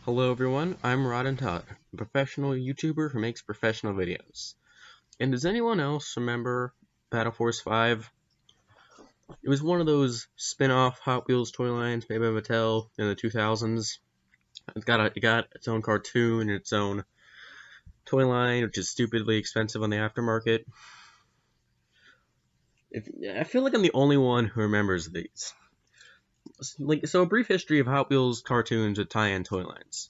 Hello everyone, I'm Rod and Todd, a professional YouTuber who makes professional videos. And does anyone else remember Battle Force 5? It was one of those spin-off Hot Wheels toy lines made by Mattel in the 2000s. It got its own cartoon and its own toy line, which is stupidly expensive on the aftermarket. I feel like I'm the only one who remembers these. So a brief history of Hot Wheels cartoons with tie-in toy lines.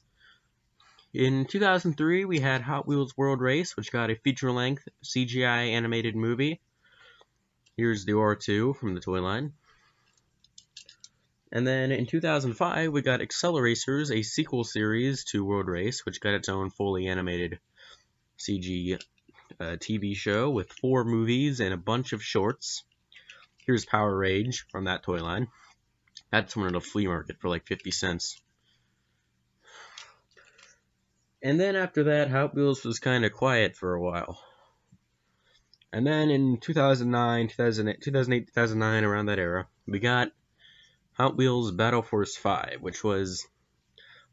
In 2003, we had Hot Wheels World Race, which got a feature-length CGI animated movie. Here's the R2 from the toy line. And then in 2005, we got Acceleracers, a sequel series to World Race, which got its own fully animated CG TV show with 4 movies and a bunch of shorts. Here's Power Rage from that toy line. That's one at a flea market for like 50 cents. And then after that, Hot Wheels was kind of quiet for a while. And then in 2008, 2009, around that era, we got Hot Wheels Battle Force 5, which was,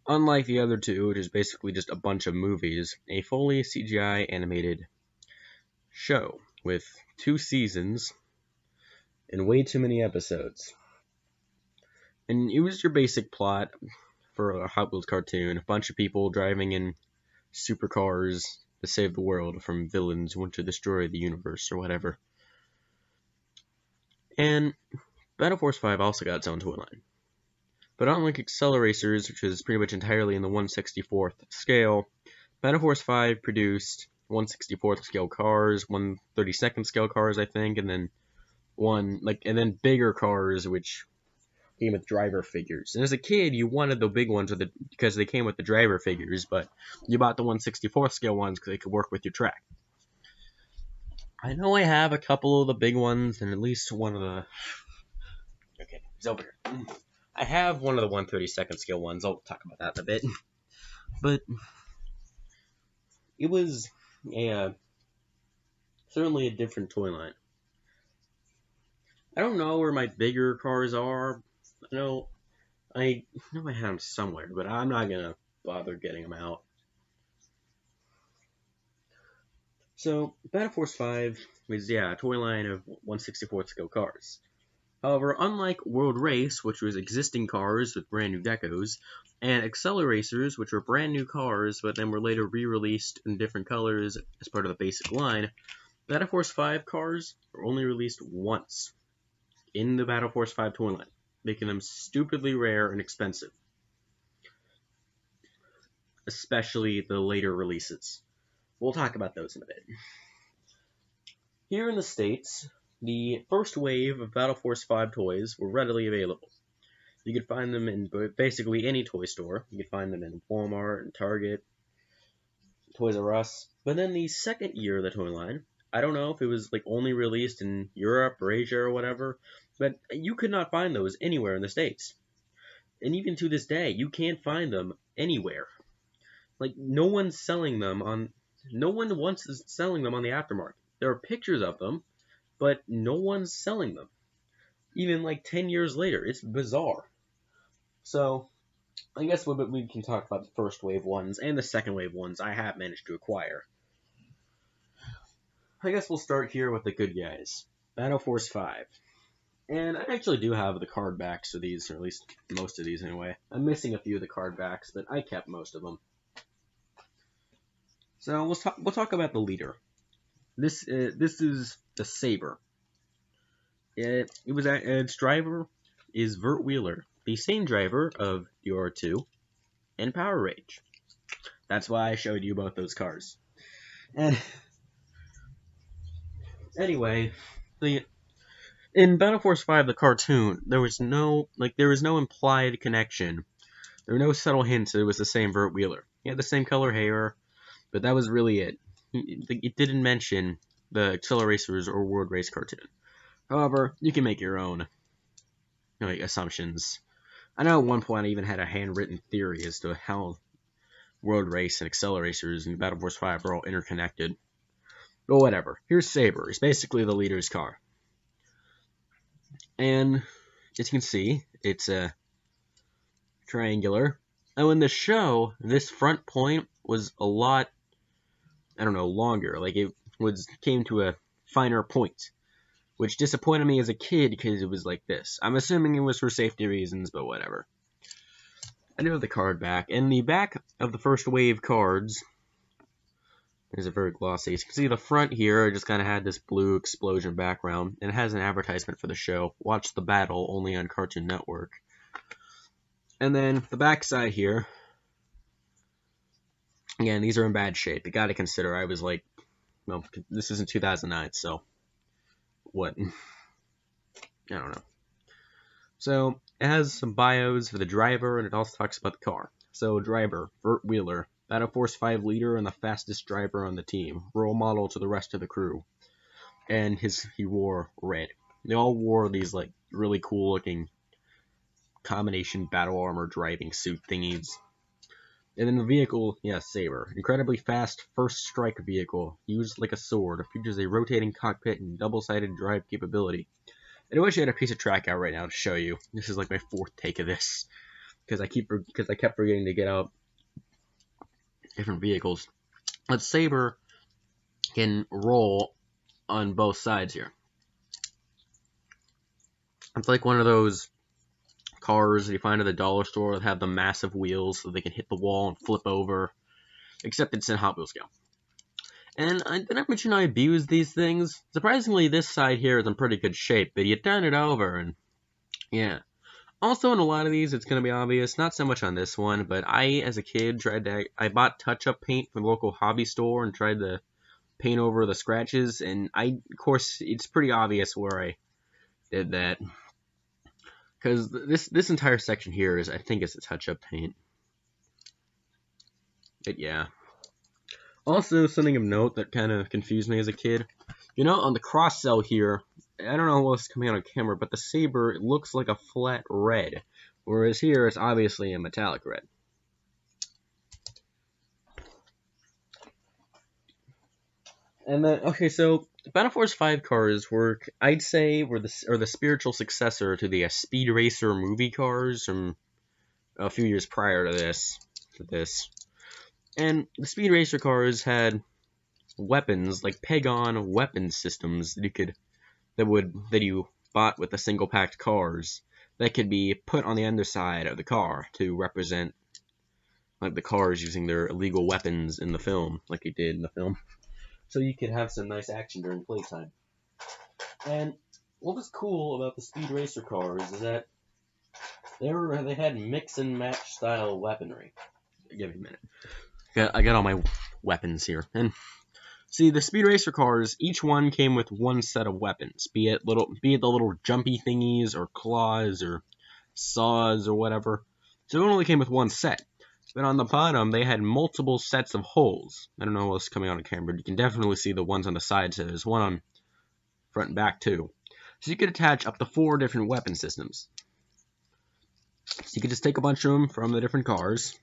unlike the other two, which is basically just a bunch of movies, a fully CGI animated show with 2 seasons and way too many episodes. And it was your basic plot for a Hot Wheels cartoon, a bunch of people driving in supercars to save the world from villains who want to destroy the universe or whatever. And Battle Force 5 also got its own toy line. But unlike Acceleracers, which is pretty much entirely in the 1/64th scale, Battle Force 5 produced 1/64th scale cars, 1/32nd scale cars, I think, and then bigger cars which came with driver figures. And as a kid, you wanted the big ones because they came with the driver figures, but you bought the 1/64th scale ones because they could work with your track. I know I have a couple of the big ones, and at least one of the... Okay, he's over here. I have one of the 1/32nd scale ones. I'll talk about that in a bit. But it was certainly a different toy line. I don't know where my bigger cars are. I know I have them somewhere, but I'm not gonna bother getting them out. So Battle Force 5 was a toy line of 1/64th scale cars. However, unlike World Race, which was existing cars with brand new decos, and Acceleracers, which were brand new cars but then were later re-released in different colors as part of the basic line, Battle Force 5 cars were only released once in the Battle Force 5 toy line, making them stupidly rare and expensive, especially the later releases. We'll talk about those in a bit. Here in the States, the first wave of Battle Force 5 toys were readily available. You could find them in basically any toy store. You could find them in Walmart and Target, Toys R Us. But then the second year of the toy line, I don't know if it was only released in Europe or Asia or whatever, but you could not find those anywhere in the States. And even to this day, you can't find them anywhere. No one wants selling them on the aftermarket. There are pictures of them, but no one's selling them. Even 10 years later, it's bizarre. So, I guess we can talk about the first wave ones and the second wave ones I have managed to acquire. I guess we'll start here with the good guys. Battle Force 5. And I actually do have the card backs of these, or at least most of these anyway. I'm missing a few of the card backs, but I kept most of them. So we'll talk about the leader. This is the Saber. Its driver is Vert Wheeler, the same driver of the R2 and Power Rage. That's why I showed you both those cars. And anyway, in Battle Force 5, the cartoon, there was no implied connection. There were no subtle hints that it was the same Vert Wheeler. He had the same color hair, but that was really it. It didn't mention the Acceleracers or World Race cartoon. However, you can make your own assumptions. I know at one point I even had a handwritten theory as to how World Race and Acceleracers and Battle Force 5 are all interconnected. But whatever. Here's Saber. It's basically the leader's car. And as you can see, it's triangular, Now in the show, this front point was a lot, I don't know, longer. Like it came to a finer point, which disappointed me as a kid because it was like this. I'm assuming it was for safety reasons, but whatever. I do have the card back. In the back of the first wave cards, there's a very glossy. As you can see, the front here just kind of had this blue explosion background, and it has an advertisement for the show. Watch the battle only on Cartoon Network. And then the back side here, again, these are in bad shape. You got to consider I was like, well, this isn't 2009, so what? I don't know. So it has some bios for the driver, and it also talks about the car. So driver, Burt Wheeler, Battle Force 5 leader and the fastest driver on the team, role model to the rest of the crew. And he wore red. They all wore these like really cool looking combination battle armor driving suit thingies. And then the vehicle, Saber. Incredibly fast first strike vehicle, used like a sword. It features a rotating cockpit and double-sided drive capability. And I wish I had a piece of track out right now to show you. This is like my fourth take of this, because I kept forgetting to get out different vehicles. But Saber can roll on both sides here. It's like one of those cars that you find at the dollar store that have the massive wheels so they can hit the wall and flip over, except it's in Hot Wheels scale. And did I mention I abuse these things? Surprisingly, this side here is in pretty good shape, but you turn it over and yeah. Also, in a lot of these, it's going to be obvious, not so much on this one, but I, as a kid, I bought touch-up paint from the local hobby store and tried to paint over the scratches, and of course, it's pretty obvious where I did that. Because this entire section here I think it's a touch-up paint. But yeah. Also, something of note that kind of confused me as a kid. You know, on the cross-cell here, I don't know what's coming out on camera, but the Saber, it looks like a flat red. Whereas here, it's obviously a metallic red. And then, okay, so Battle Force 5 cars I'd say, were the spiritual successor to the Speed Racer movie cars from a few years prior to this. And the Speed Racer cars had weapons, like peg-on weapon systems that you bought with the single-packed cars that could be put on the underside of the car to represent like the cars using their illegal weapons in the film, like they did in the film. So you could have some nice action during playtime. And what was cool about the Speed Racer cars is that they had mix and match style weaponry. Give me a minute. I got all my weapons here. And see, the Speed Racer cars, each one came with one set of weapons, be it the little jumpy thingies or claws or saws or whatever. So it only came with one set. But on the bottom, they had multiple sets of holes. I don't know what's coming on camera, but you can definitely see the ones on the side. So there's one on front and back too. So you could attach up to 4 different weapon systems. So you could just take a bunch of them from the different cars.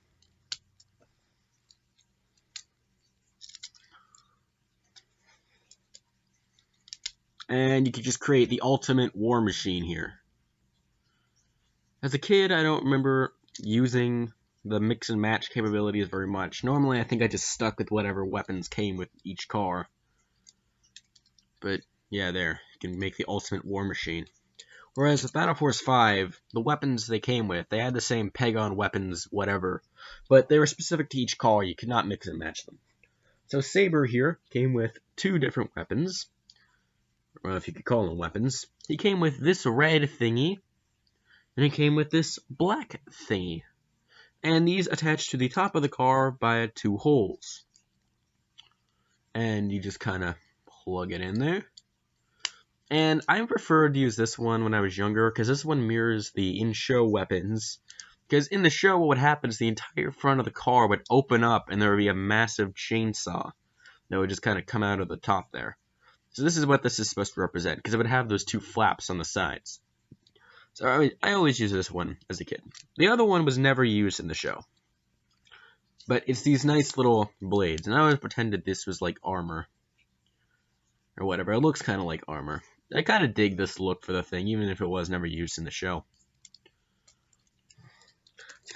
And you could just create the ultimate war machine here. As a kid, I don't remember using the mix and match capabilities very much. Normally, I think I just stuck with whatever weapons came with each car. But yeah, there, you can make the ultimate war machine. Whereas with Battle Force 5, the weapons they came with, they had the same peg-on weapons, whatever, but they were specific to each car. You could not mix and match them. So Saber here came with 2 different weapons. Well, if you could call them weapons. He came with this red thingy, and he came with this black thingy. And these attached to the top of the car by 2 holes. And you just kind of plug it in there. And I preferred to use this one when I was younger, because this one mirrors the in-show weapons. Because in the show, what would happen is the entire front of the car would open up, and there would be a massive chainsaw that would just kind of come out of the top there. So this is what this is supposed to represent, because it would have those 2 flaps on the sides. So I always used this one as a kid. The other one was never used in the show. But it's these nice little blades, and I always pretended this was like armor. Or whatever, it looks kind of like armor. I kind of dig this look for the thing, even if it was never used in the show.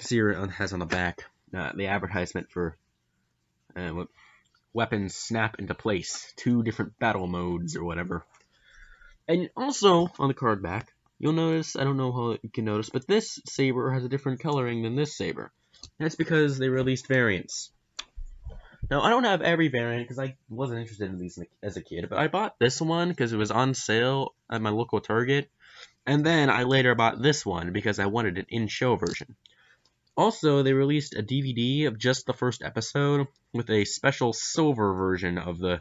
See here it has on the back the advertisement for weapons snap into place, 2 different battle modes or whatever. And also on the card back, you'll notice, I don't know how you can notice, but this saber has a different coloring than this saber. That's because they released variants. Now, I don't have every variant because I wasn't interested in these as a kid, but I bought this one because it was on sale at my local Target, and then I later bought this one because I wanted an in-show version. Also, they released a DVD of just the first episode with a special silver version of the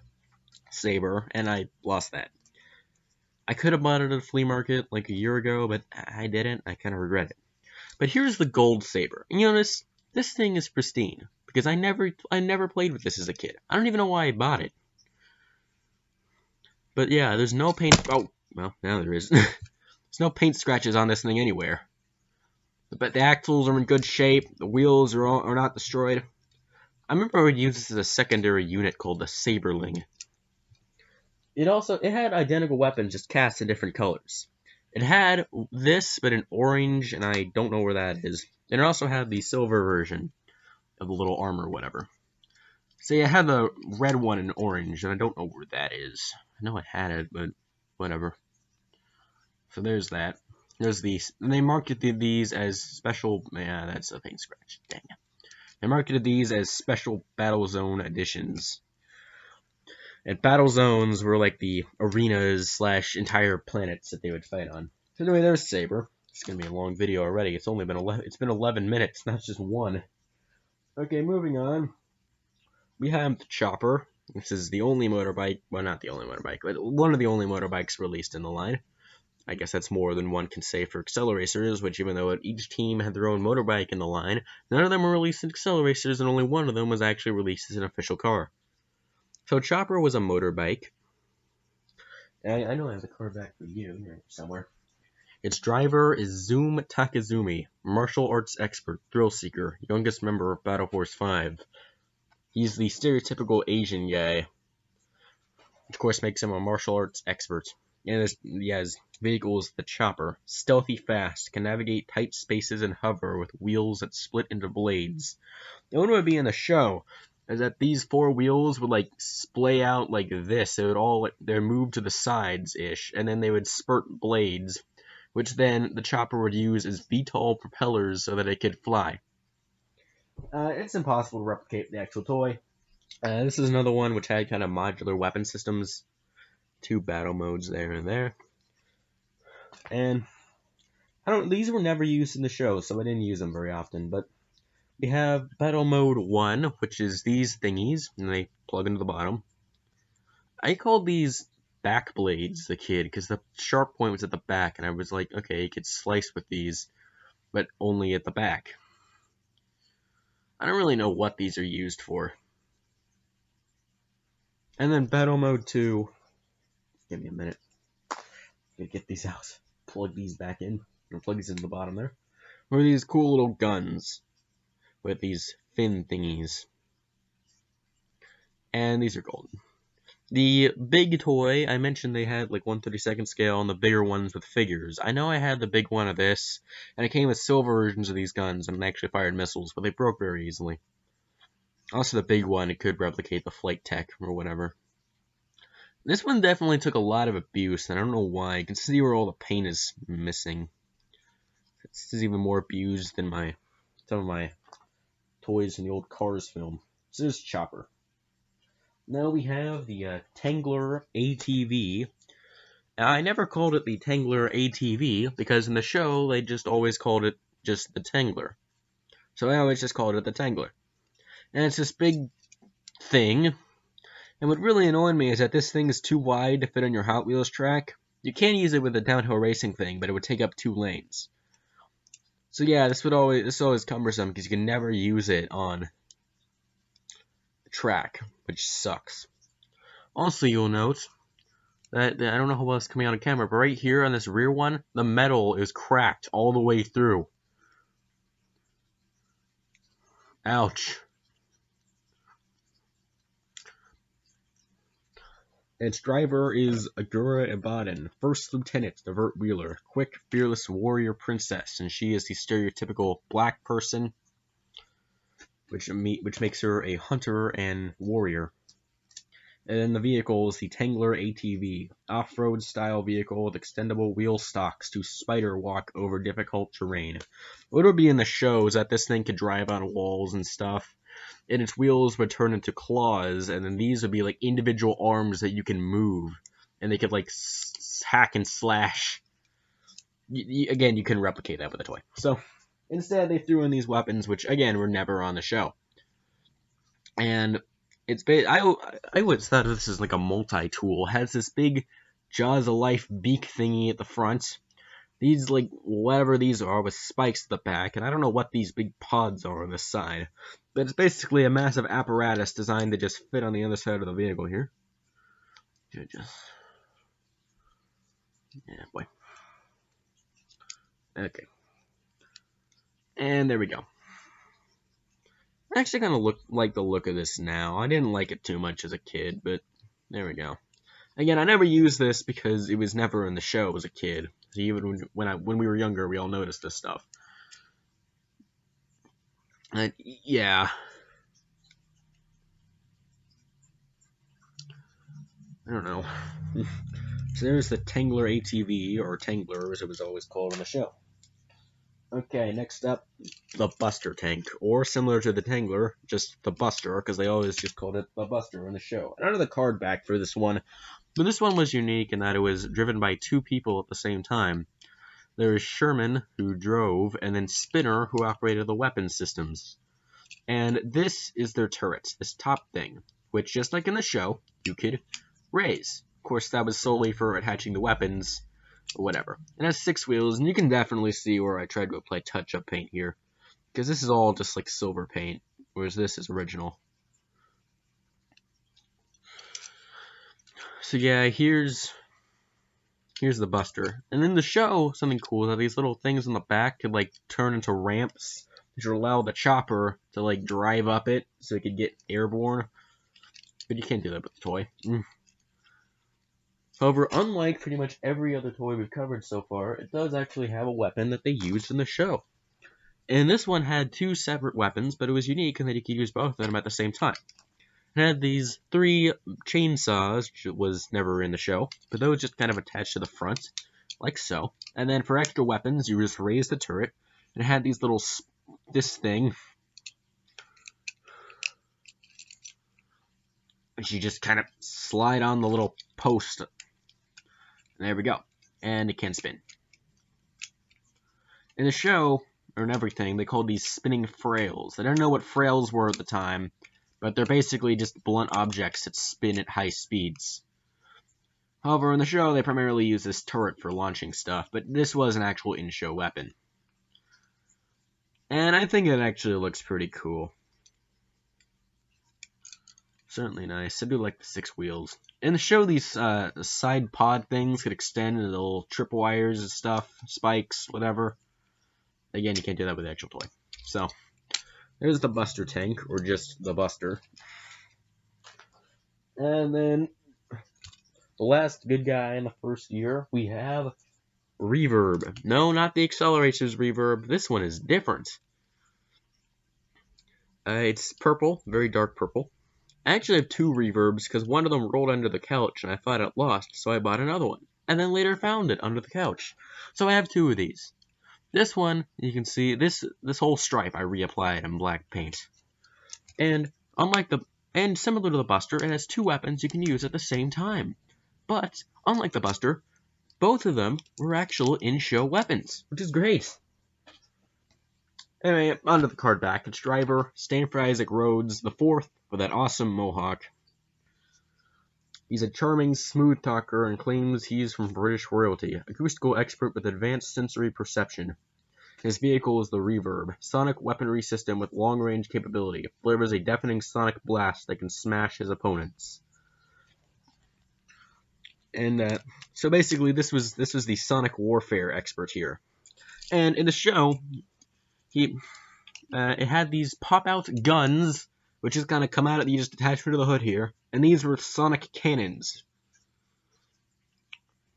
saber, and I lost that. I could have bought it at a flea market like a year ago, but I didn't. I kind of regret it. But here's the gold saber. And you notice, this thing is pristine, because I never played with this as a kid. I don't even know why I bought it. But yeah, there's no paint. Oh, well, now there is. There's no paint scratches on this thing anywhere. But the axles are in good shape. The wheels are not destroyed. I remember I would use this as a secondary unit called the Saberling. It had identical weapons, just cast in different colors. It had this, but in orange, and I don't know where that is. And it also had the silver version of the little armor, whatever. See, I had the red one in orange, and I don't know where that is. I know I had it, but whatever. So there's that. There's these. And they marketed these as special. Yeah, that's a paint scratch. Dang it. They marketed these as special Battle Zone editions. And battle zones were like the arenas / entire planets that they would fight on. So anyway, there's Saber. It's gonna be a long video already. It's only been 11 minutes, not just one. Okay, moving on. We have the Chopper. This is the only motorbike. Well, not the only motorbike, but one of the only motorbikes released in the line. I guess that's more than one can say for Acceleracers, which even though each team had their own motorbike in the line, none of them were released as Acceleracers, and only one of them was actually released as an official car. So Chopper was a motorbike. I know I have the card back for you here somewhere. Its driver is Zoom Takazumi, martial arts expert, thrill seeker, youngest member of Battle Force 5. He's the stereotypical Asian guy, which of course makes him a martial arts expert. And he has vehicles, the Chopper, stealthy fast, can navigate tight spaces and hover with wheels that split into blades. The one would be in the show is that these 4 wheels would like splay out like this. It would all they're moved to the sides ish, and then they would spurt blades, which then the Chopper would use as VTOL propellers so that it could fly. It's impossible to replicate the actual toy. This is another one which had kind of modular weapon systems, 2 battle modes there and there, and these were never used in the show, so I didn't use them very often, but we have Battle Mode 1, which is these thingies, and they plug into the bottom. I called these back blades as a kid, because the sharp point was at the back, and I was like, okay, you could slice with these, but only at the back. I don't really know what these are used for. And then Battle Mode 2, give me a minute. I'm gonna get these out, plug these back in, or plug these into the bottom there. Were these cool little guns with these fin thingies. And these are golden. The big toy, I mentioned they had like 1/32 scale and the bigger ones with figures. I know I had the big one of this, and it came with silver versions of these guns and actually fired missiles, but they broke very easily. Also the big one, it could replicate the flight tech or whatever. This one definitely took a lot of abuse, and I don't know why. You can see where all the paint is missing. This is even more abused than some of my toys in the old Cars film. So this is Chopper. Now we have the Tangler ATV. I never called it the Tangler ATV because in the show they just always called it just the Tangler. So I always just called it the Tangler. And it's this big thing. And what really annoyed me is that this thing is too wide to fit on your Hot Wheels track. You can use it with a downhill racing thing, but it would take up 2 lanes. So yeah, this is always cumbersome because you can never use it on the track, which sucks. Also, you'll note that I don't know how well it's coming out on camera, but right here on this rear one, the metal is cracked all the way through. Ouch. Its driver is Agura Ibadan, First Lieutenant, the Vert Wheeler, quick, fearless warrior princess, and she is the stereotypical black person, which makes her a hunter and warrior. And then the vehicle is the Tangler ATV, off-road style vehicle with extendable wheel stocks to spider walk over difficult terrain. What would be in the show is that this thing could drive on walls and stuff, and its wheels would turn into claws, and then these would be like individual arms that you can move, and they could like hack and slash. Again, you can replicate that with a toy. So instead, they threw in these weapons, which again were never on the show, and it's I always thought this is like a multi-tool. It has this big Jaws of Life beak thingy at the front. These, like, whatever these are, with spikes at the back, and I don't know what these big pods are on the side. But it's basically a massive apparatus designed to just fit on the other side of the vehicle here. Yeah, boy. Okay. And there we go. I actually kind of like the look of this now. I didn't like it too much as a kid, but there we go. Again, I never used this because it was never in the show as a kid. So even when we were younger, we all noticed this stuff. And yeah. I don't know. So there's the Tangler ATV, or Tangler as it was always called on the show. Okay, next up, the Buster tank, or similar to the Tangler, just the Buster, because they always just called it the Buster in the show. I don't have the card back for this one, but this one was unique in that it was driven by two people at the same time. There is Sherman, who drove, and then Spinner, who operated the weapon systems. And this is their turret, this top thing, which, just like in the show, you could raise. Of course, that was solely for attaching the weapons, or whatever. It has 6 wheels, and you can definitely see where I tried to apply touch-up paint here, because this is all just like silver paint, whereas this is original. So yeah, here's the Buster. And in the show, something cool is that these little things on the back could like turn into ramps, which would allow the chopper to like drive up it so it could get airborne. But you can't do that with the toy. However, unlike pretty much every other toy we've covered so far, it does actually have a weapon that they used in the show. And this one had 2 separate weapons, but it was unique in that you could use both of them at the same time. It had these 3 chainsaws, which was never in the show, but those just kind of attached to the front, like so. And then for extra weapons, you just raise the turret, and it had these little, this thing, which you just kind of slide on the little post. And there we go. And it can spin. In the show, or in everything, they called these spinning frails. I don't know what frails were at the time, but they're basically just blunt objects that spin at high speeds. However, in the show, they primarily use this turret for launching stuff, but this was an actual in-show weapon. And I think it actually looks pretty cool. Certainly nice. I do like the 6 wheels. In the show, these side pod things could extend into little tripwires and stuff, spikes, whatever. Again, you can't do that with the actual toy. So, there's the Buster tank, or just the Buster. And then, the last good guy in the first year, we have Reverb. No, not the Accelerator's Reverb. This one is different. It's purple, very dark purple. I actually have 2 Reverbs, because one of them rolled under the couch, and I thought it lost, so I bought another one. And then later found it under the couch. So I have 2 of these. This one, you can see, this whole stripe I reapplied in black paint. And similar to the Buster, it has 2 weapons you can use at the same time. But, unlike the Buster, both of them were actual in-show weapons, which is great. Anyway, onto the card back. Its driver, Stanford Isaac Rhodes IV, with that awesome mohawk. He's a charming, smooth talker and claims he's from British royalty, acoustical expert with advanced sensory perception. His vehicle is the Reverb, sonic weaponry system with long-range capability. It delivers a deafening sonic blast that can smash his opponents. And so basically, this was the sonic warfare expert here. And in the show, it had these pop-out guns, which is going to come out at you just attach to the hood here. And these were sonic cannons.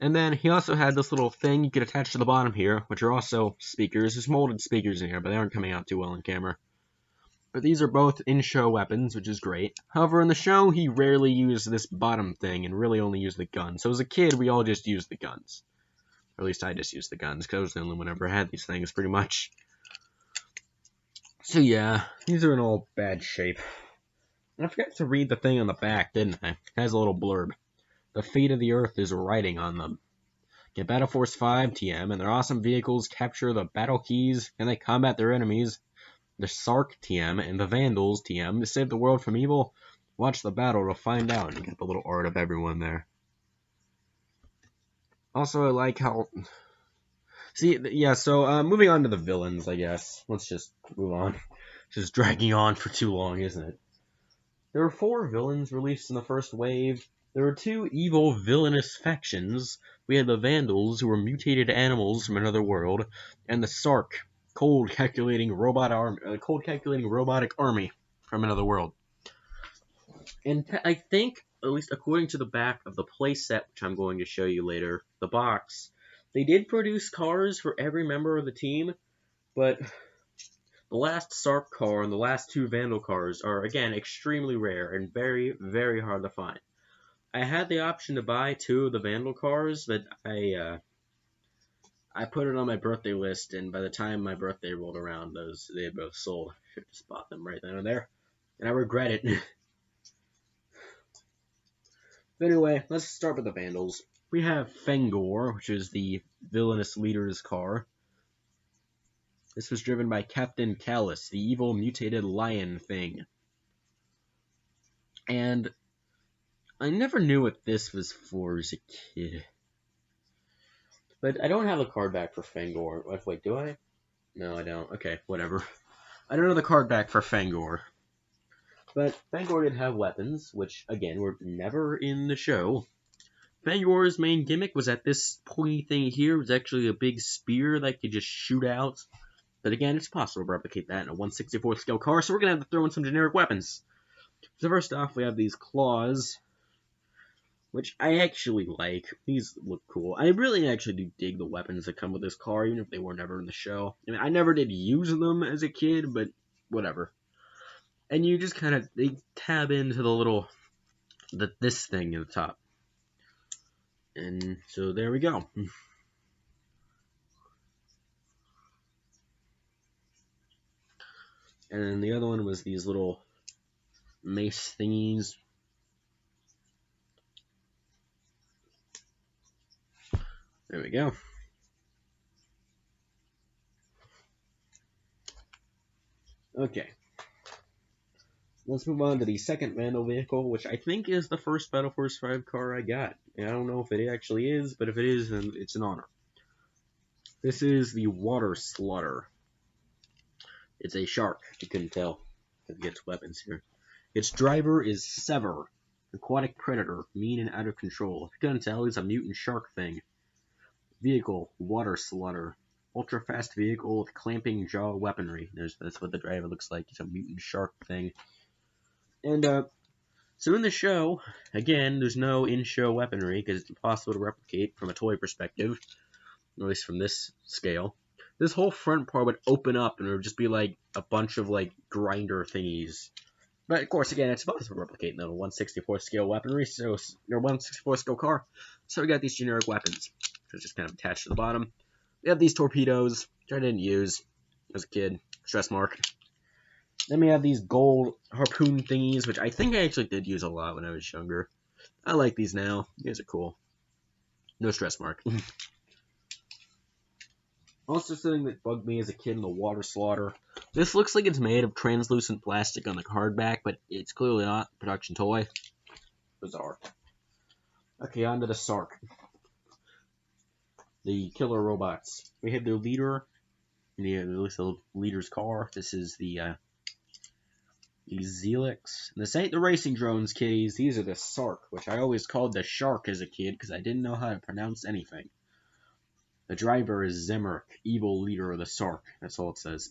And then he also had this little thing you could attach to the bottom here, which are also speakers. There's molded speakers in here, but they aren't coming out too well on camera. But these are both in-show weapons, which is great. However, in the show, he rarely used this bottom thing and really only used the gun. So as a kid, we all just used the guns. Or at least I just used the guns, because I was the only one who ever had these things, pretty much. So yeah, these are in all bad shape. And I forgot to read the thing on the back, didn't I? It has a little blurb. The fate of the Earth is riding on them. Get Battle Force 5 TM and their awesome vehicles capture the battle keys and they combat their enemies. The Sark TM and the Vandals TM to save the world from evil. Watch the battle to find out. And you get the little art of everyone there. Also, I like how... See, yeah, so moving on to the villains, I guess. Let's just move on. It's just dragging on for too long, isn't it? There were 4 villains released in the first wave. There were 2 evil, villainous factions. We had the Vandals, who were mutated animals from another world, and the Sark, cold calculating robotic army from another world. And I think, at least according to the back of the playset, which I'm going to show you later, the box, they did produce cars for every member of the team, but the last Sark car and the last 2 Vandal cars are, again, extremely rare and very, very hard to find. I had the option to buy 2 of the Vandal cars, but I put it on my birthday list, and by the time my birthday rolled around, they had both sold. I should have just bought them right then and there, and I regret it. But anyway, let's start with the Vandals. We have Fengor, which is the villainous leader's car. This was driven by Captain Callus, the evil mutated lion thing. And I never knew what this was for as a kid. But I don't have a card back for Fengor. Wait, do I? No, I don't. Okay, whatever. I don't know the card back for Fengor. But Fengor did have weapons, which, again, were never in the show. Fengor's main gimmick was that this pointy thing here was actually a big spear that could just shoot out. But again, it's possible to replicate that in a 1/64 scale car, so we're going to have to throw in some generic weapons. So first off, we have these claws, which I actually like. These look cool. I really actually do dig the weapons that come with this car, even if they were never in the show. I mean, I never did use them as a kid, but whatever. And you just kind of, they tab into the little, this thing at the top. And so there we go. And then the other one was these little mace thingies. There we go. Okay. Let's move on to the second Vandal vehicle, which I think is the first Battle Force 5 car I got. And I don't know if it actually is, but if it is, then it's an honor. This is the Water Slaughter. It's a shark, if you couldn't tell. It gets weapons here. Its driver is Sever, aquatic predator, mean and out of control. If you couldn't tell, he's a mutant shark thing. Vehicle, Water Slaughter. Ultra-fast vehicle with clamping jaw weaponry. That's what the driver looks like. It's a mutant shark thing. And, so in the show, again, there's no in-show weaponry because it's impossible to replicate from a toy perspective, at least from this scale. This whole front part would open up and it would just be like a bunch of like grinder thingies. But of course, again, it's possible to replicate in a 1/64 scale weaponry, so or 1/64 scale car. So we got these generic weapons, which is just kind of attached to the bottom. We have these torpedoes, which I didn't use as a kid. Stress mark. Then we have these gold harpoon thingies, which I think I actually did use a lot when I was younger. I like these now. These are cool. No stress mark. Also something that bugged me as a kid in the Water Slaughter. This looks like it's made of translucent plastic on the card back, but it's clearly not. Production toy. Bizarre. Okay, on to the Sark. The killer robots. We have their leader. The leader's car. This is the Zelix. This ain't the racing drones, kiddies. These are the Sark, which I always called the Shark as a kid because I didn't know how to pronounce anything. The driver is Zemmerk, evil leader of the Sark. That's all it says.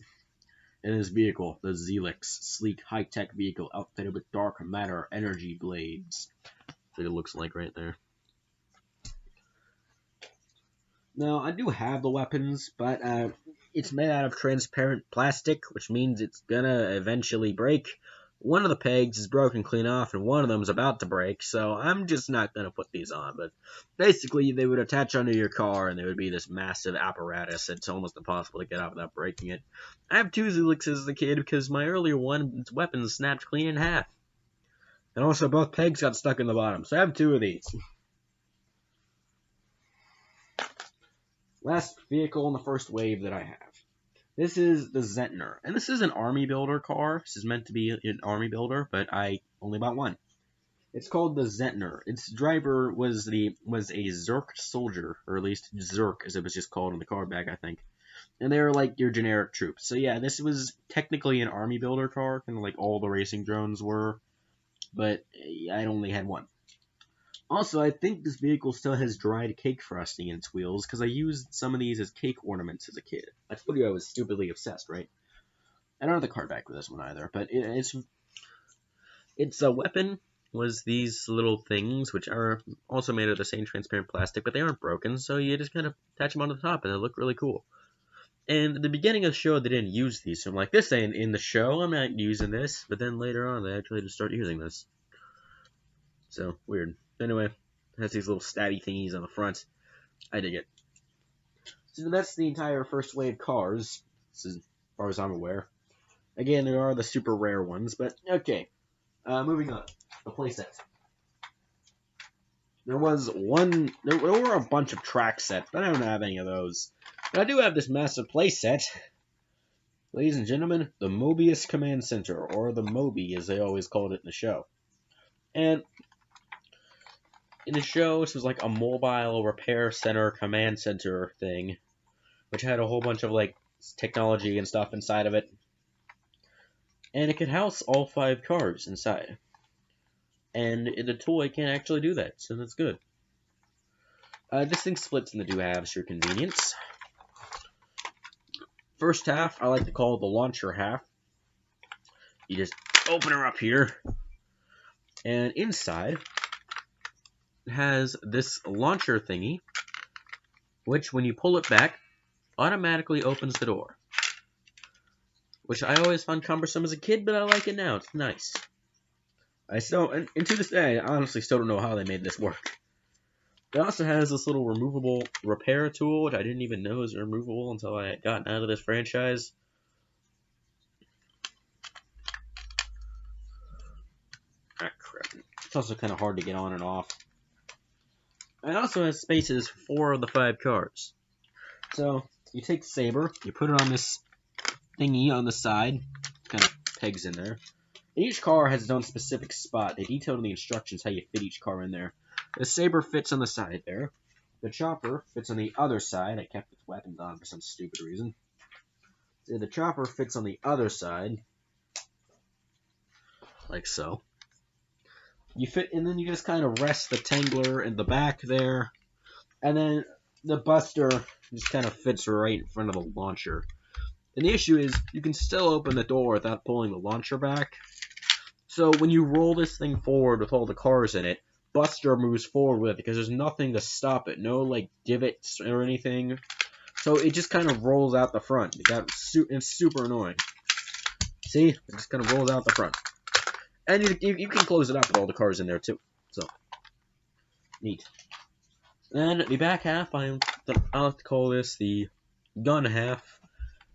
In his vehicle, the Zelix, sleek, high-tech vehicle outfitted with dark matter energy blades. That's what it looks like right there. Now, I do have the weapons, but it's made out of transparent plastic, which means it's gonna eventually break. One of the pegs is broken clean off, and one of them is about to break, so I'm just not gonna put these on. But basically, they would attach onto your car, and they would be this massive apparatus. It's almost impossible to get out without breaking it. I have two Zulix as a kid because my earlier one's weapon snapped clean in half. And also, both pegs got stuck in the bottom, so I have two of these. Last vehicle in the first wave that I have. This is the Zentner, and this is an army builder car. This is meant to be an army builder, but I only bought one. It's called the Zentner. Its driver was a Zerk soldier, or at least Zerk, as it was just called in the card bag, I think. And they were like your generic troops. So yeah, this was technically an army builder car, kind of like all the racing drones were, but I only had one. Also, I think this vehicle still has dried cake frosting in its wheels, because I used some of these as cake ornaments as a kid. I told you I was stupidly obsessed, right? I don't have the card back with this one either, but its a weapon was these little things, which are also made of the same transparent plastic, but they aren't broken, so you just kind of attach them onto the top, and they look really cool. And at the beginning of the show, they didn't use these, so I'm like, this ain't in the show, I'm not using this, but then later on, they actually just start using this. So, weird. Anyway, it has these little stabby thingies on the front. I dig it. So that's the entire first wave cars, as far as I'm aware. Again, there are the super rare ones, but okay. Moving on. The playset. There were a bunch of track sets, but I don't have any of those. But I do have this massive playset. Ladies and gentlemen, the Mobius Command Center, or the Moby, as they always called it in the show. And in the show, this was like a mobile repair center, command center thing, which had a whole bunch of like technology and stuff inside of it. And it could house all 5 cars inside. And the toy can't actually do that, so that's good. This thing splits into 2 halves for convenience. First half, I like to call the launcher half. You just open her up here. And inside, it has this launcher thingy, which when you pull it back, automatically opens the door. Which I always found cumbersome as a kid, but I like it now. It's nice. And to this day, I honestly still don't know how they made this work. It also has this little removable repair tool, which I didn't even know was removable until I had gotten out of this franchise. Ah, crap. It's also kind of hard to get on and off. It also has spaces for 4 of the 5 cars. So, you take the Saber, you put it on this thingy on the side, kind of pegs in there. And each car has its own specific spot. They detailed in the instructions how you fit each car in there. The Saber fits on the side there. The Chopper fits on the other side. I kept its weapons on for some stupid reason. So the Chopper fits on the other side. Like so. You fit, and then you just kind of rest the Tangler in the back there. And then the Buster just kind of fits right in front of the launcher. And the issue is, you can still open the door without pulling the launcher back. So when you roll this thing forward with all the cars in it, Buster moves forward with it because there's nothing to stop it. No, like, divots or anything. So it just kind of rolls out the front. It's super annoying. See? It just kind of rolls out the front. And you can close it up with all the cars in there, too. So, neat. And the back half, I like to call this the gun half,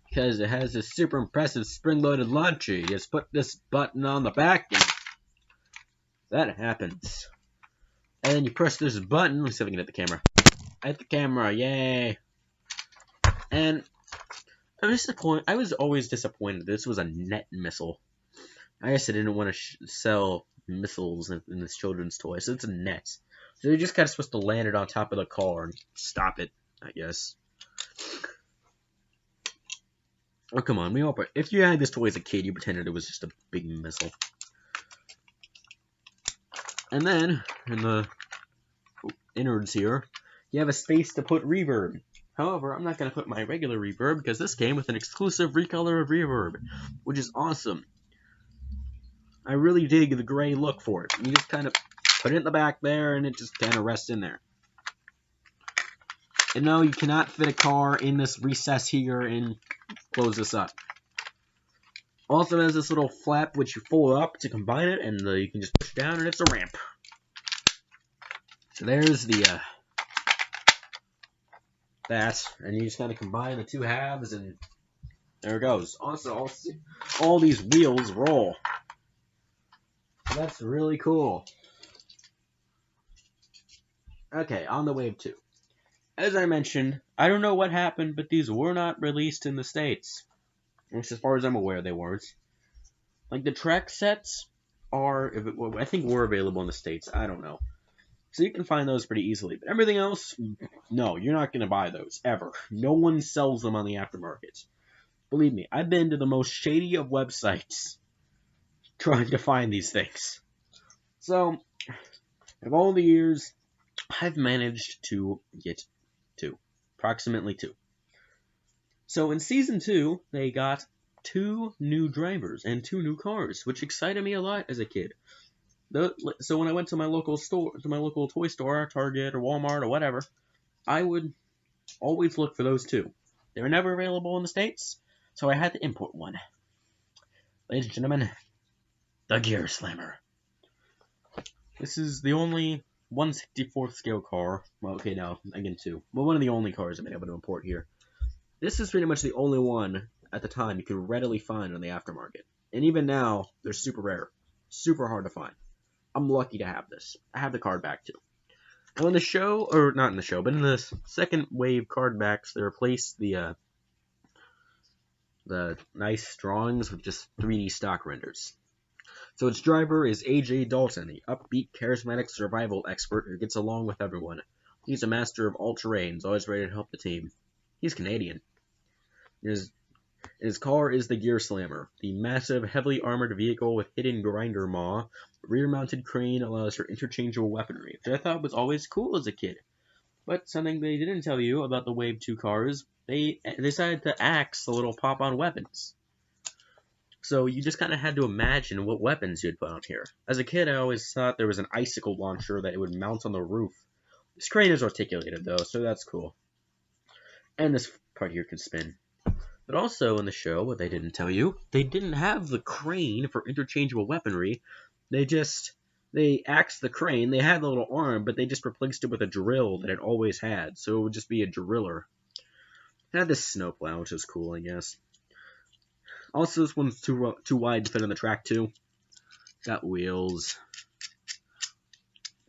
because it has this super impressive spring-loaded launcher. You just put this button on the back, and that happens. And then you press this button. Let's see if I can hit the camera. Hit the camera, yay! And I was always disappointed. This was a net missile. I guess I didn't want to sell missiles in this children's toy, so it's a net. So you're just kind of supposed to land it on top of the car and stop it, I guess. Oh, come on. If you had this toy as a kid, you pretended it was just a big missile. And then, in the innards here, you have a space to put reverb. However, I'm not going to put my regular reverb, because this came with an exclusive recolor of reverb, which is awesome. I really dig the gray look for it. You just kind of put it in the back there, and it just kind of rests in there. And no, you cannot fit a car in this recess here and close this up. Also has this little flap which you fold up to combine it, and you can just push it down and it's a ramp. So there's the that, and you just kind of combine the two halves, and there it goes. Also, all these wheels roll. So that's really cool. Okay, on the Wave 2. As I mentioned, I don't know what happened, but these were not released in the States. At least as far as I'm aware, they weren't. Like, the track sets are, I think, were available in the States. I don't know. So you can find those pretty easily. But everything else, no, you're not going to buy those, ever. No one sells them on the aftermarket. Believe me, I've been to the most shady of websites trying to find these things. So, of all the years, I've managed to get approximately two. So in Season 2, they got 2 new drivers and 2 new cars, which excited me a lot as a kid. So when I went to my local store, to my local toy store, Target or Walmart or whatever, I would always look for those 2. They were never available in the States, so I had to import one. Ladies and gentlemen, the Gear Slammer. This is the only 1/64th scale car. Well, okay, now, again 2. But one of the only cars I've been able to import here. This is pretty much the only one at the time you could readily find on the aftermarket. And even now, they're super rare. Super hard to find. I'm lucky to have this. I have the card back too. Now in the show, or not in the show, but in the second wave card backs, they replaced the nice drawings with just 3D stock renders. So its driver is AJ Dalton, the upbeat, charismatic survival expert who gets along with everyone. He's a master of all terrains, always ready to help the team. He's Canadian. His car is the Gear Slammer, the massive, heavily armored vehicle with hidden grinder maw. Rear-mounted crane allows for interchangeable weaponry, which I thought was always cool as a kid. But something they didn't tell you about the Wave 2 cars, they decided to axe the little pop-on weapons. So you just kind of had to imagine what weapons you'd put on here. As a kid, I always thought there was an icicle launcher that it would mount on the roof. This crane is articulated, though, so that's cool. And this part here can spin. But also in the show, what they didn't tell you, they didn't have the crane for interchangeable weaponry. They axed the crane. They had the little arm, but they just replaced it with a drill that it always had. So it would just be a driller. It had this snowplow, which is cool, I guess. Also, this one's too wide to fit on the track, too. Got wheels.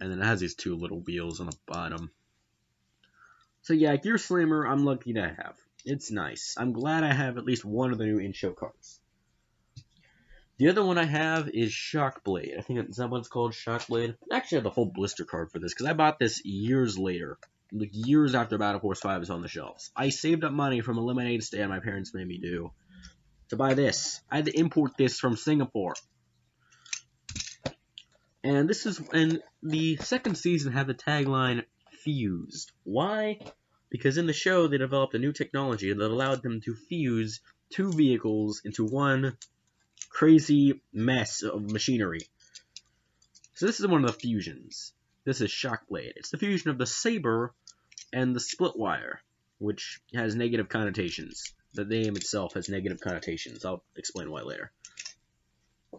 And then it has these 2 little wheels on the bottom. So yeah, Gear Slammer, I'm lucky to have. It's nice. I'm glad I have at least one of the new in-show cars. The other one I have is Shockblade. I think that one's called Shockblade. I actually have the whole blister card for this, because I bought this years later. Like years after Battle Force 5 was on the shelves. I saved up money from a lemonade stand my parents made me do to buy this. I had to import this from Singapore. And the second season had the tagline, Fused. Why? Because in the show, they developed a new technology that allowed them to fuse 2 vehicles into one crazy mess of machinery. So this is one of the fusions. This is Shockblade. It's the fusion of the Saber and the Splitwire, which has negative connotations. The name itself has negative connotations. I'll explain why later.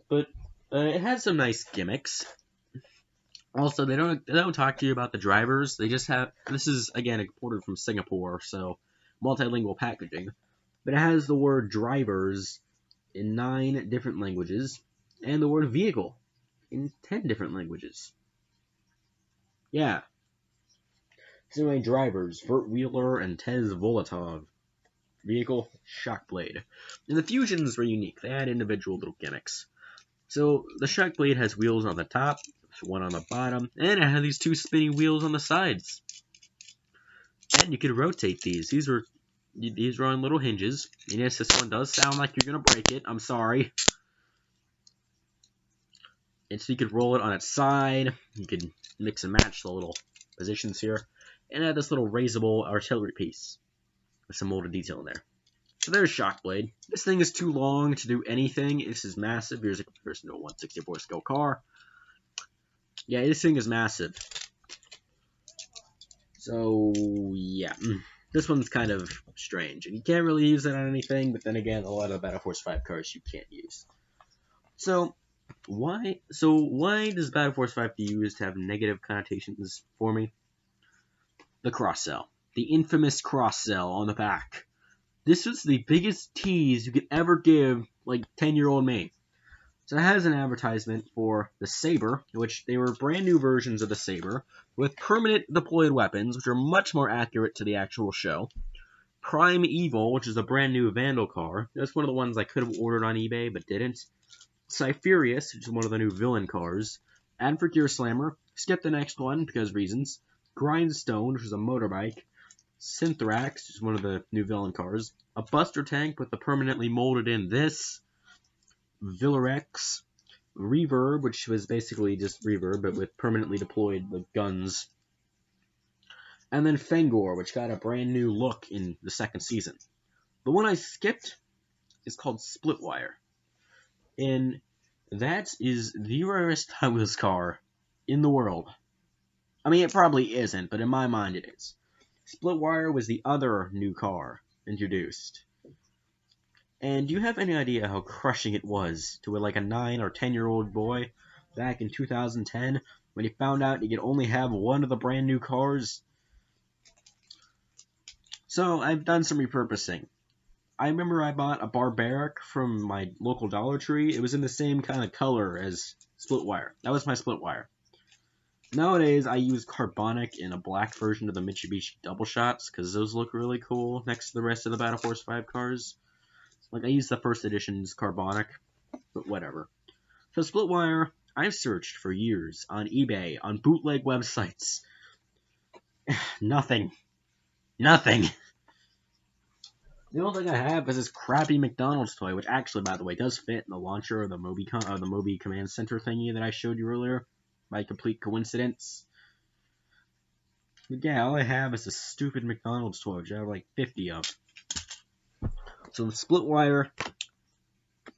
But it has some nice gimmicks. Also, they don't talk to you about the drivers. They just have, this is, again, imported from Singapore, so multilingual packaging. But it has the word drivers in 9 different languages, and the word vehicle in 10 different languages. Yeah. So my drivers, Vert Wheeler and Tez Volatov. Vehicle, Shockblade. And the fusions were unique. They had individual little gimmicks. So the Shockblade has wheels on the top, one on the bottom, and it has these 2 spinning wheels on the sides. And you could rotate these. These are on little hinges. And yes, this one does sound like you're going to break it. I'm sorry. And so you could roll it on its side. You could mix and match the little positions here. And add this little raisable artillery piece with some molded detail in there. So there's Shockblade. This thing is too long to do anything. This is massive. Here's a comparison to a 1/64 scale car. Yeah, this thing is massive. So, yeah. This one's kind of strange. And you can't really use it on anything, but then again, a lot of Battle Force 5 cards you can't use. So why does Battle Force 5 be used to have negative connotations for me? The cross-sell. The infamous cross-sell on the back. This was the biggest tease you could ever give, like, 10-year-old me. So it has an advertisement for the Saber, which they were brand new versions of the Saber, with permanent deployed weapons, which are much more accurate to the actual show. Prime Evil, which is a brand new Vandal car. That's one of the ones I could have ordered on eBay, but didn't. Cypherius, which is one of the new villain cars. And for Gear Slammer, skip the next one because reasons. Grindstone, which is a motorbike. Synthrax, which is one of the new villain cars. A Buster Tank with the permanently molded in this. Villarex. Reverb, which was basically just Reverb, but with permanently deployed guns. And then Fengor, which got a brand new look in the second season. The one I skipped is called Splitwire. And that is the rarest Hot Wheels car in the world. I mean, it probably isn't, but in my mind it is. Splitwire was the other new car introduced. And do you have any idea how crushing it was to like a 9 or 10-year-old boy back in 2010 when he found out he could only have one of the brand new cars? So I've done some repurposing. I remember I bought a Barbaric from my local Dollar Tree. It was in the same kind of color as Splitwire. That was my Splitwire. Nowadays, I use Carbonic in a black version of the Mitsubishi Double Shots because those look really cool next to the rest of the Battle Force 5 cars. Like, I used the first edition's Carbonic, but whatever. So Splitwire, I've searched for years on eBay, on bootleg websites. Nothing. Nothing. The only thing I have is this crappy McDonald's toy, which actually, by the way, does fit in the launcher of the Moby Command Center thingy that I showed you earlier, by complete coincidence. But yeah, all I have is this stupid McDonald's toy, which I have like 50 of. So the Splitwire,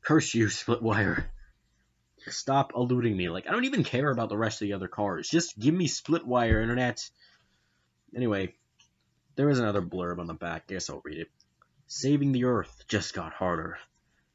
curse you, Splitwire. Stop eluding me. Like, I don't even care about the rest of the other cars. Just give me Splitwire, internet. Anyway, there is another blurb on the back. Guess I'll read it. Saving the Earth just got harder.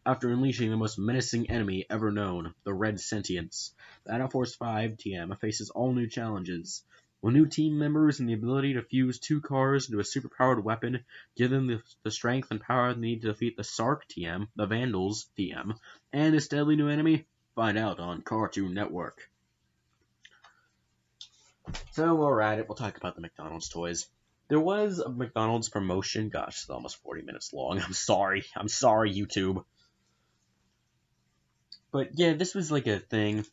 After unleashing the most menacing enemy ever known, the Red Sentients, Battle Force 5 TM faces all new challenges. Will new team members and the ability to fuse two cars into a superpowered weapon give them the strength and power they need to defeat the Sark TM, the Vandals TM, and this deadly new enemy? Find out on Cartoon Network. So while we're at it, we'll talk about the McDonald's toys. There was a McDonald's promotion. Gosh, it's almost 40 minutes long. I'm sorry, YouTube. But yeah, this was like a thing.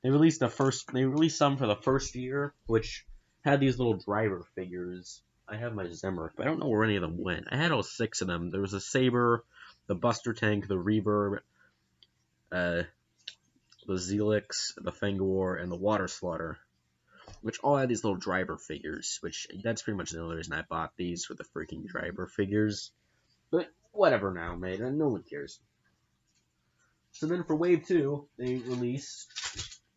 They released some for the first year, which had these little driver figures. I have my Zimmer, but I don't know where any of them went. I had all 6 of them. There was a Saber, the Buster Tank, the Reverb, the Zelix, the Fengor, and the Water Slaughter, which all had these little driver figures, which that's pretty much the only reason I bought these, for the freaking driver figures. But whatever now, mate, no one cares. So then for Wave 2, they released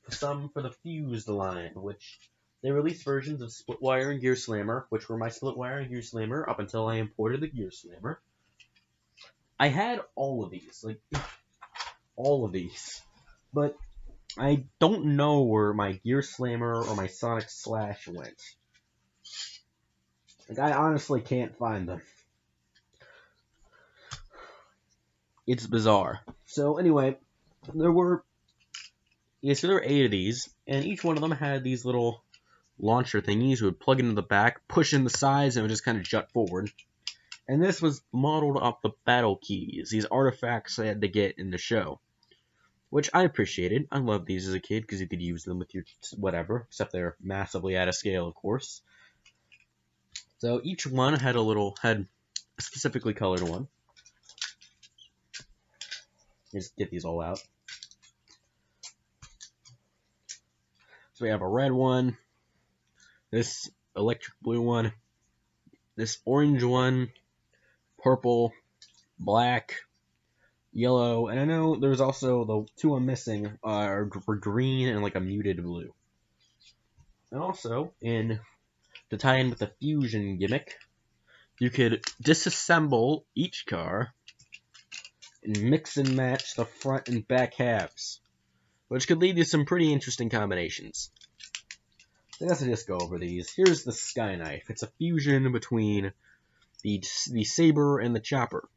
some for the Fused line, which they released versions of Splitwire and Gear Slammer, which were my Splitwire and Gear Slammer up until I imported the Gear Slammer. I had all of these, but I don't know where my Gear Slammer or my Sonic Slash went. Like, I honestly can't find them. It's bizarre. So anyway, there were 8 of these, and each one of them had these little launcher thingies. You would plug into the back, push in the sides, and it would just kind of jut forward. And this was modeled off the battle keys, these artifacts I had to get in the show, which I appreciated. I loved these as a kid because you could use them with your whatever, except they're massively out of scale, of course. So each one had a specifically colored one. Just get these all out. So we have a red one, this electric blue one, this orange one, purple, black, yellow, and I know there's also the 2 I'm missing are green and like a muted blue. And also in to tie in with the fusion gimmick, you could disassemble each car and mix and match the front and back halves, which could lead to some pretty interesting combinations. So let's just go over these. Here's the Skyknife. It's a fusion between the Saber and the Chopper.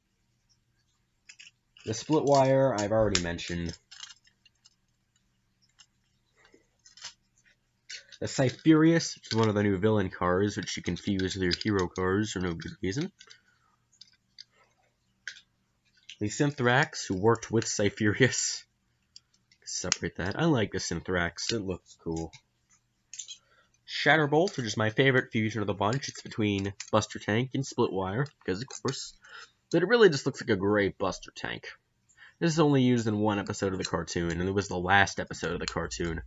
The Split Wire, I've already mentioned. The Cypherius, which is one of the new villain cars, which you can fuse with your hero cars for no good reason. The Synthrax, who worked with Cypherius. Separate that. I like the Synthrax. It looks cool. Shatterbolt, which is my favorite fusion of the bunch. It's between Buster Tank and Splitwire, because of course. But it really just looks like a great Buster Tank. This is only used in one episode of the cartoon, and it was the last episode of the cartoon.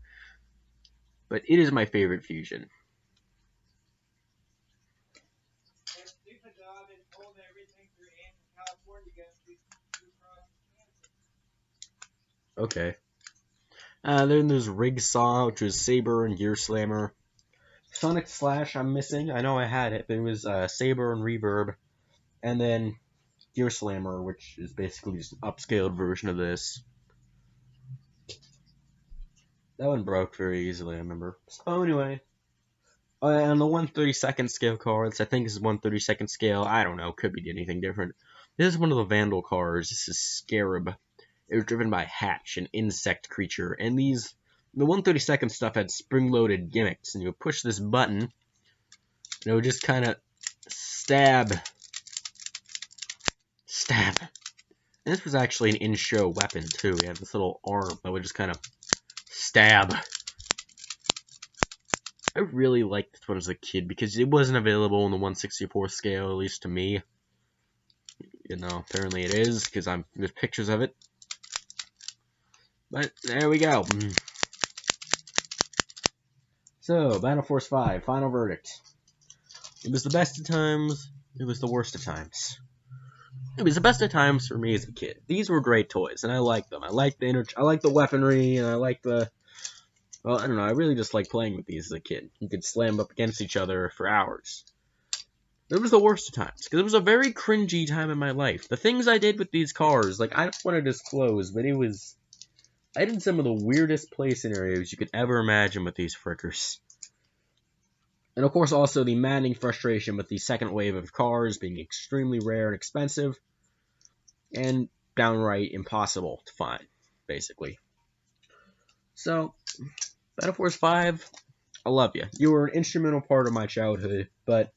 But it is my favorite fusion. Okay. Then there's Rig Saw, which is Saber and Gear Slammer. Sonic Slash I'm missing. I know I had it, but it was Saber and Reverb. And then Gear Slammer, which is basically just an upscaled version of this. That one broke very easily, I remember. So anyway. On the 1/32nd scale cards, I think this is 1/32nd scale. I don't know, could be anything different. This is one of the Vandal cars. This is Scarab. It was driven by Hatch, an insect creature. And the 1/32nd stuff had spring-loaded gimmicks. And you would push this button, and it would just kind of stab. And this was actually an in-show weapon, too. We had this little arm that would just kind of stab. I really liked this one as a kid because it wasn't available in the 1/64 scale, at least to me. You know, apparently it is, because there's pictures of it. But there we go. So, Battle Force 5, final verdict. It was the best of times, it was the worst of times. It was the best of times for me as a kid. These were great toys, and I liked them. I liked the weaponry, and I liked the... Well, I don't know, I really just liked playing with these as a kid. You could slam up against each other for hours. It was the worst of times, because it was a very cringy time in my life. The things I did with these cars, like, I don't want to disclose, but it was... I did some of the weirdest play scenarios you could ever imagine with these frickers. And of course also the maddening frustration with the second wave of cars being extremely rare and expensive, and downright impossible to find, basically. So, Battle Force 5, I love you. You were an instrumental part of my childhood, but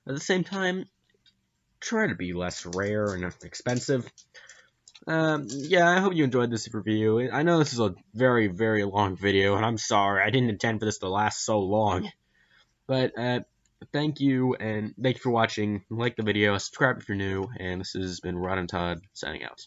at the same time, try to be less rare and expensive. Yeah, I hope you enjoyed this review. I know this is a very, very long video, and I'm sorry, I didn't intend for this to last so long. But, thank you, and thank you for watching. Like the video, subscribe if you're new, and this has been Rod and Todd, signing out.